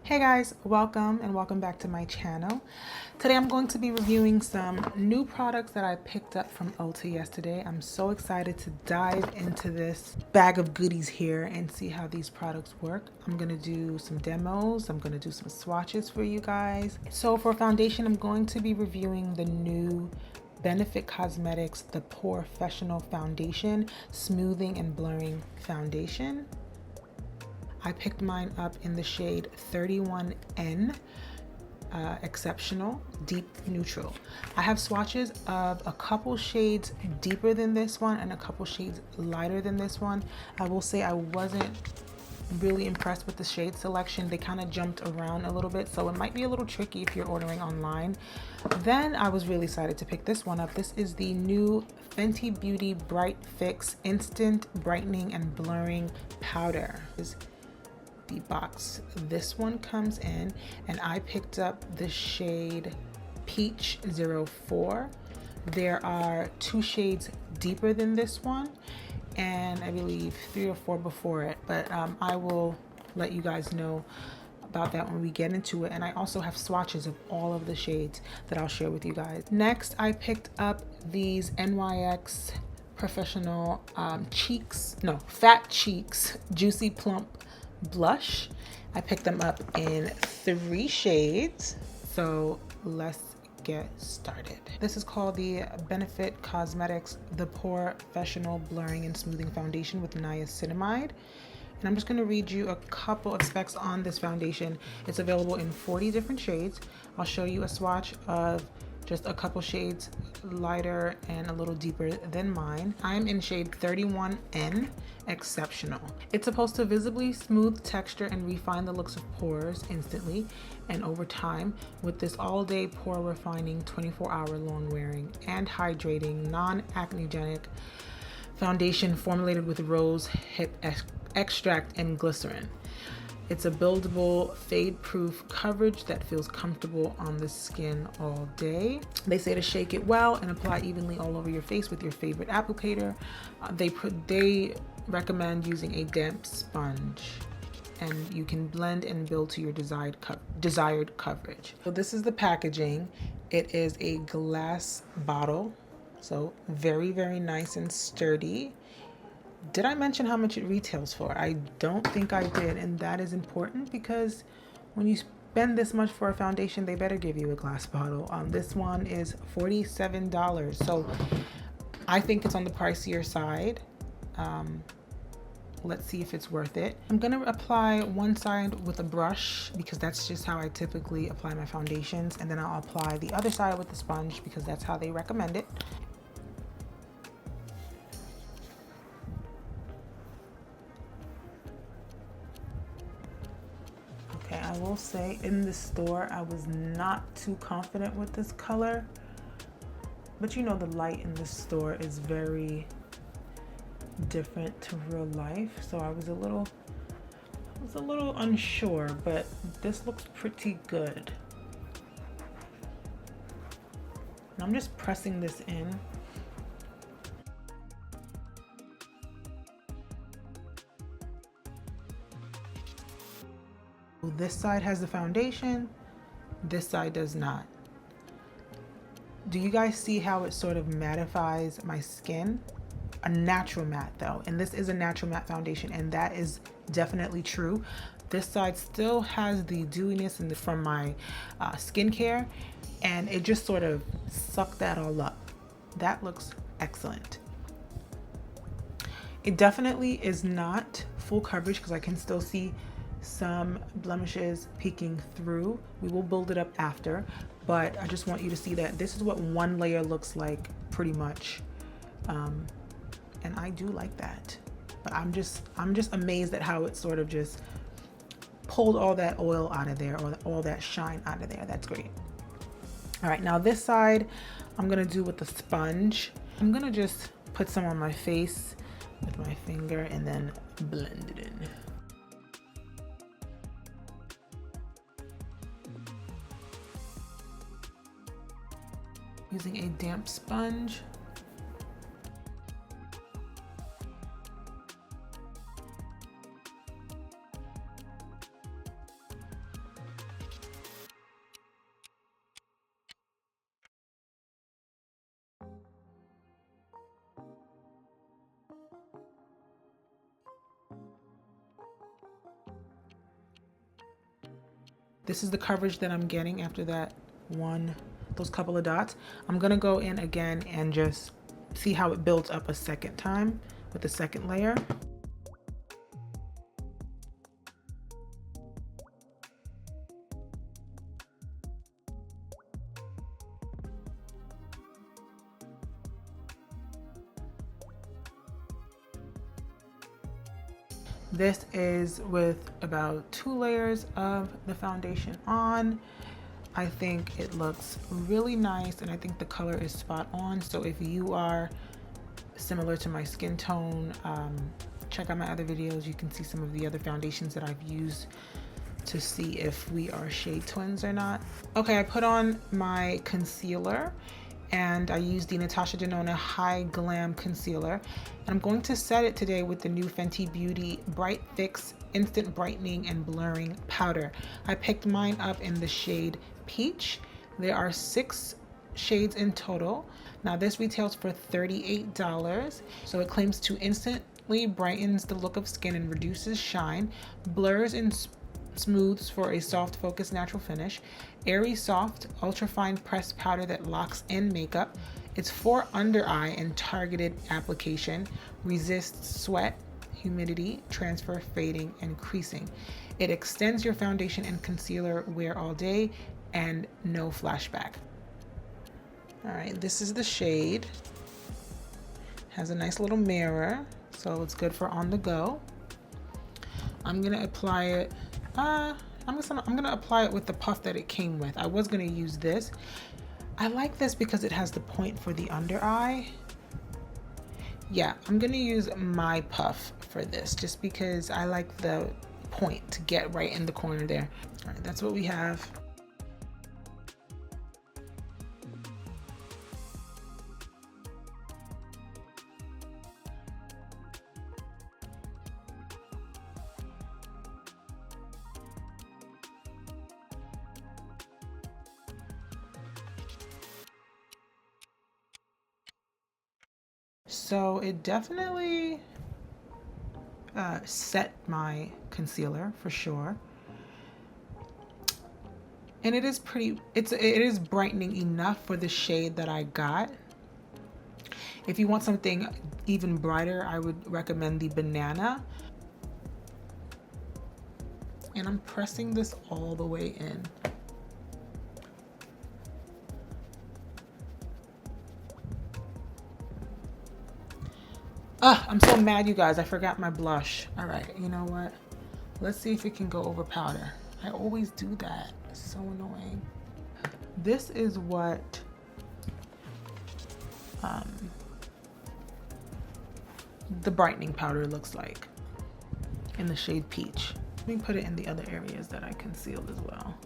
Hey guys, welcome and welcome back to my channel. Today I'm going to be reviewing some new products that I picked up from Ulta yesterday. I'm so excited to dive into this bag of goodies here and see how these products work. I'm going to do some demos, I'm going to do some swatches for you guys. So for foundation, I'm going to be reviewing the new Benefit Cosmetics, the Porefessional Foundation Smoothing and Blurring Foundation. I picked mine up in the shade 31N, Exceptional Deep Neutral. I have swatches of a couple shades deeper than this one and a couple shades lighter than this one. I will say I wasn't really impressed with the shade selection. They kind of jumped around a little bit, so it might be a little tricky if you're ordering online. Then I was really excited to pick this one up. This is the new Fenty Beauty Bright Fix Instant Brightening and Blurring Powder. The box this one comes in, and I picked up the shade Peach 04. There are two shades deeper than this one, and I believe 3 or 4 before it, but I will let you guys know about that when we get into it. And I also have swatches of all of the shades that I'll share with you guys. Next, I picked up these NYX Professional Fat Cheeks Juicy Plump Blush. I picked them up in 3 shades, so let's get started. This is called the Benefit Cosmetics the Porefessional Blurring and Smoothing Foundation with niacinamide. And I'm just going to read you a couple of specs on this foundation. It's available in 40 different shades. I'll show you a swatch of just a couple shades lighter and a little deeper than mine. I'm in shade 31N Exceptional. It's supposed to visibly smooth texture and refine the looks of pores instantly and over time with this all-day pore refining 24-hour long wearing and hydrating non-acnegenic foundation formulated with rose hip extract and glycerin. It's a buildable, fade-proof coverage that feels comfortable on the skin all day. They say to shake it well and apply evenly all over your face with your favorite applicator. They recommend using a damp sponge, and you can blend and build to your desired coverage. So this is the packaging. It is a glass bottle, so very, very nice and sturdy. Did I mention how much it retails for? I don't think I did, and that is important because when you spend this much for a foundation, they better give you a glass bottle. This one is $47, so I think it's on the pricier side. Let's see if it's worth it. I'm gonna apply one side with a brush because that's just how I typically apply my foundations, and then I'll apply the other side with the sponge because that's how they recommend it. I will say in the store I was not too confident with this color, but you know the light in the store is very different to real life, so I was a little unsure, but this looks pretty good. And I'm just pressing this in. This side has the foundation, this side does not. Do you guys see how it sort of mattifies my skin? A natural matte though, and this is a natural matte foundation, and that is definitely true. This side still has the dewiness from my skincare, and it just sort of sucked that all up. That looks excellent. It definitely is not full coverage because I can still see some blemishes peeking through. We will build it up after, but I just want you to see that this is what one layer looks like pretty much, and I do like that. But I'm just amazed at how it sort of just pulled all that oil out of there, or all that shine out of there. That's great. All right, now this side I'm gonna do with the sponge. I'm gonna just put some on my face with my finger and then blend it in. Using a damp sponge. This is the coverage that I'm getting after those couple of dots. I'm gonna go in again and just see how it builds up a second time with the second layer. This is with about 2 layers of the foundation on. I think it looks really nice and I think the color is spot on. So if you are similar to my skin tone, check out my other videos. You can see some of the other foundations that I've used to see if we are shade twins or not. Okay, I put on my concealer and I used the Natasha Denona High Glam Concealer. And I'm going to set it today with the new Fenty Beauty Bright Fix Instant Brightening and Blurring Powder. I picked mine up in the shade Peach. There are 6 shades in total. Now this retails for $38. So it claims to instantly brightens the look of skin and reduces shine, blurs and smooths for a soft focused natural finish, airy soft ultra fine pressed powder that locks in makeup. It's for under eye and targeted application, resists sweat, humidity, transfer, fading, and creasing. It extends your foundation and concealer wear all day and no flashback. All right, this is the shade. Has a nice little mirror, so it's good for on the go. I'm gonna apply it. I'm gonna apply it with the puff that it came with. I was gonna use this. I like this because it has the point for the under eye. Yeah, I'm gonna use my puff for this just because I like the point to get right in the corner there. All right, that's what we have. So it definitely set my concealer for sure. And it is pretty, it is brightening enough for the shade that I got. If you want something even brighter, I would recommend the Banana. And I'm pressing this all the way in. I'm so mad, you guys. I forgot my blush. All right, you know what? Let's see if it can go over powder. I always do that. It's so annoying. This is what the brightening powder looks like in the shade Peach. Let me put it in the other areas that I concealed as well.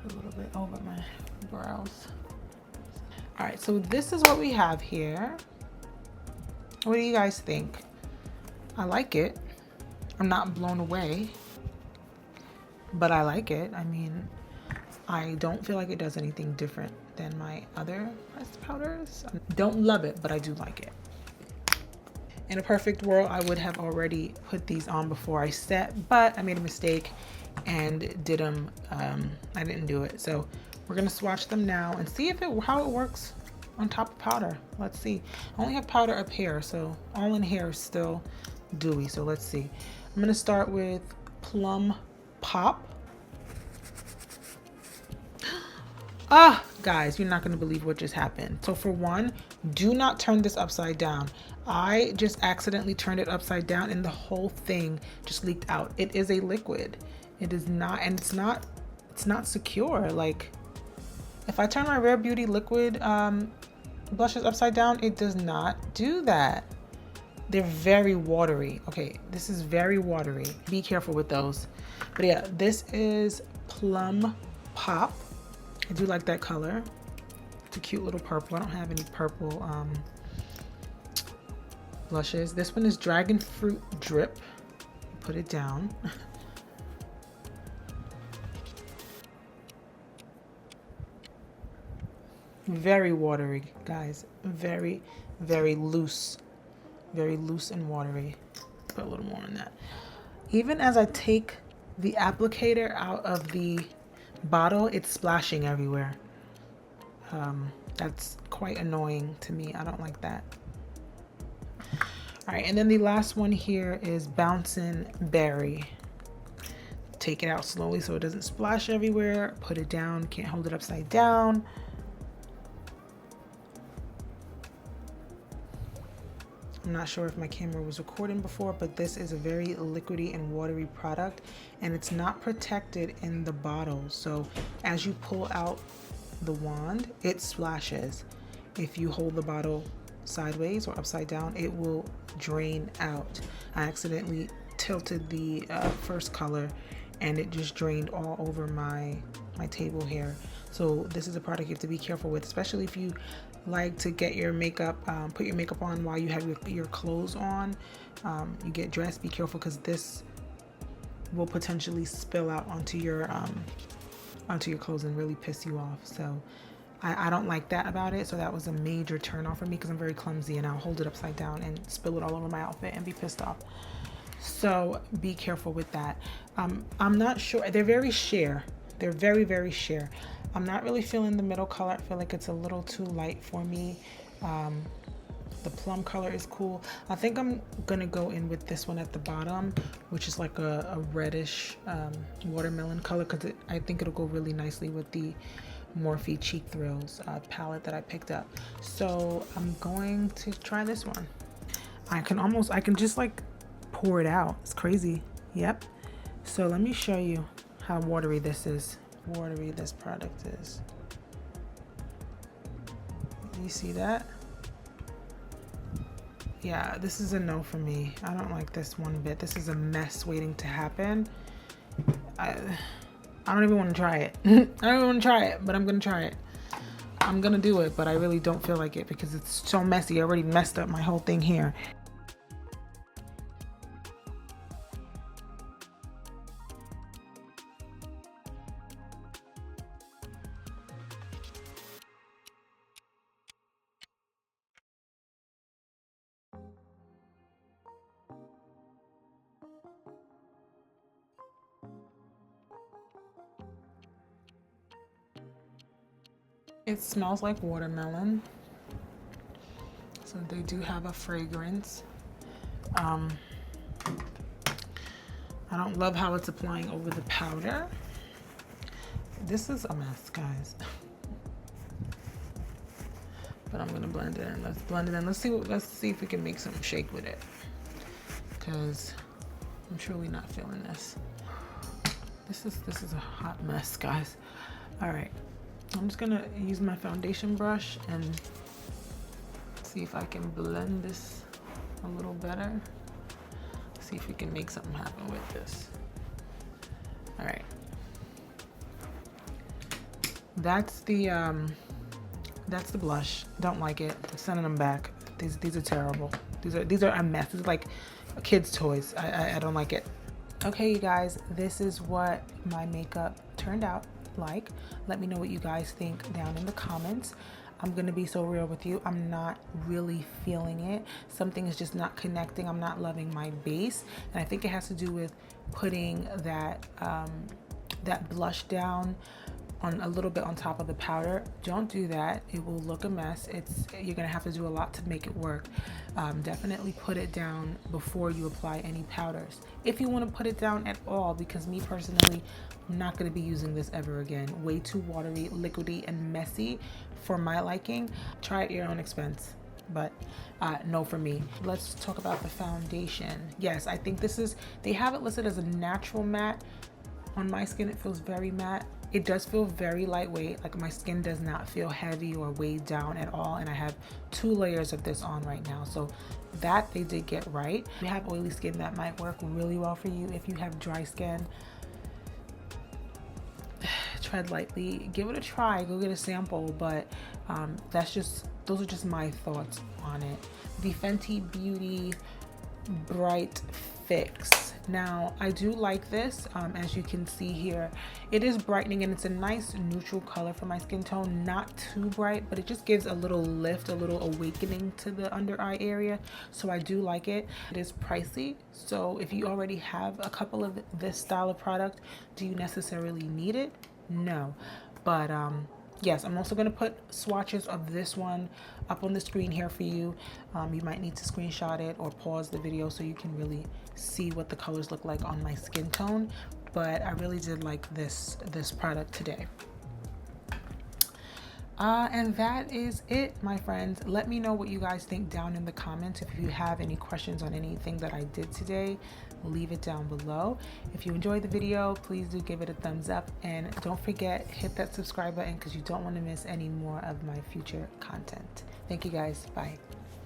A little bit over my brows. All right, so this is what we have here. What do you guys think? I like it. I'm not blown away, but I like it. I mean, I don't feel like it does anything different than my other pressed powders. I don't love it, but I do like it. In a perfect world, I would have already put these on before I set, but I made a mistake and did them. I didn't do it. So we're gonna swatch them now and see how it works on top of powder. Let's see. I only have powder up here, so all in here is still dewy. So let's see. I'm gonna start with Plum Pop. Guys, you're not gonna believe what just happened. So for one, do not turn this upside down. I just accidentally turned it upside down and the whole thing just leaked out. It is a liquid. It is not, and it's not secure. Like, if I turn my Rare Beauty liquid blushes upside down, it does not do that. They're very watery. Okay, this is very watery. Be careful with those. But yeah, this is Plum Pop. I do like that color. It's a cute little purple. I don't have any purple blushes. This one is Dragon Fruit Drip. Put it down. Very watery, guys. Very, very loose very loose and watery. Put a little more on that. Even as I take the applicator out of the bottle, it's splashing everywhere. That's quite annoying to me. I don't like that. All right, and then the last one here is Bouncin Berry. Take it out slowly so it doesn't splash everywhere. Put it down, can't hold it upside down. I'm not sure if my camera was recording before, but this is a very liquidy and watery product, and it's not protected in the bottle. So as you pull out the wand, it splashes. If you hold the bottle sideways or upside down, it will drain out. I accidentally tilted the first color and it just drained all over my table here. So this is a product you have to be careful with, especially if you like to get your makeup, put your makeup on while you have your clothes on. You get dressed, be careful, because this will potentially spill out onto your clothes and really piss you off. So I don't like that about it. So that was a major turn off for me because I'm very clumsy and I'll hold it upside down and spill it all over my outfit and be pissed off. So be careful with that. I'm not sure. They're very sheer. They're very, very sheer. I'm not really feeling the middle color. I feel like it's a little too light for me. The plum color is cool. I think I'm gonna go in with this one at the bottom, which is like a reddish watermelon color, because I think it'll go really nicely with the Morphe Cheek Thrills palette that I picked up. So I'm going to try this one. I can just like pour it out. It's crazy. Yep. So let me show you how watery this is. Watery this product is. You see that? Yeah, this is a no for me. I don't like this one bit. This is a mess waiting to happen. I don't even want to try it. I don't even want to try it, but I'm gonna try it. I'm gonna do it, but I really don't feel like it because it's so messy. I already messed up my whole thing here. It smells like watermelon, so they do have a fragrance. I don't love how it's applying over the powder. This is a mess, guys. But I'm gonna blend it in. Let's blend it in. Let's see if we can make some shake with it, because I'm truly not feeling this. This is a hot mess, guys. All right. I'm just gonna use my foundation brush and see if I can blend this a little better. See if we can make something happen with this. All right. That's the blush. Don't like it. I'm sending them back. These are terrible. These are a mess. This is like kids' toys. I don't like it. Okay, you guys, this is what my makeup turned out like. Let me know what you guys think down in the comments. I'm gonna be so real with you. I'm not really feeling it. Something is just not connecting. I'm not loving my base, and I think it has to do with putting that that blush down on a little bit on top of the powder. Don't do that. It will look a mess. You're gonna have to do a lot to make it work. Definitely put it down before you apply any powders, if you want to put it down at all, because me personally, I'm not going to be using this ever again. Way too watery, liquidy, and messy for my liking. Try it at your own expense, but no for me. Let's talk about the foundation. Yes, I think they have it listed as a natural matte. On my skin, it feels very matte. It does feel very lightweight. Like, my skin does not feel heavy or weighed down at all, and I have 2 layers of this on right now, so that they did get right. If you have oily skin, that might work really well for you. If you have dry skin, tread lightly. Give it a try. Go get a sample, but those are just my thoughts on it. The Fenty Beauty Bright Fix Now, I do like this. As you can see here, it is brightening and it's a nice neutral color for my skin tone. Not too bright, but it just gives a little lift, a little awakening to the under eye area. So I do like it. It is pricey. So if you already have a couple of this style of product, do you necessarily need it? No. But yes, I'm also going to put swatches of this one up on the screen here for you. You might need to screenshot it or pause the video so you can really see what the colors look like on my skin tone. But I really did like this product today. And that is it, my friends. Let me know what you guys think down in the comments. If you have any questions on anything that I did today, leave it down below. If you enjoyed the video, please do give it a thumbs up, and don't forget, hit that subscribe button because you don't want to miss any more of my future content. Thank you guys. Bye.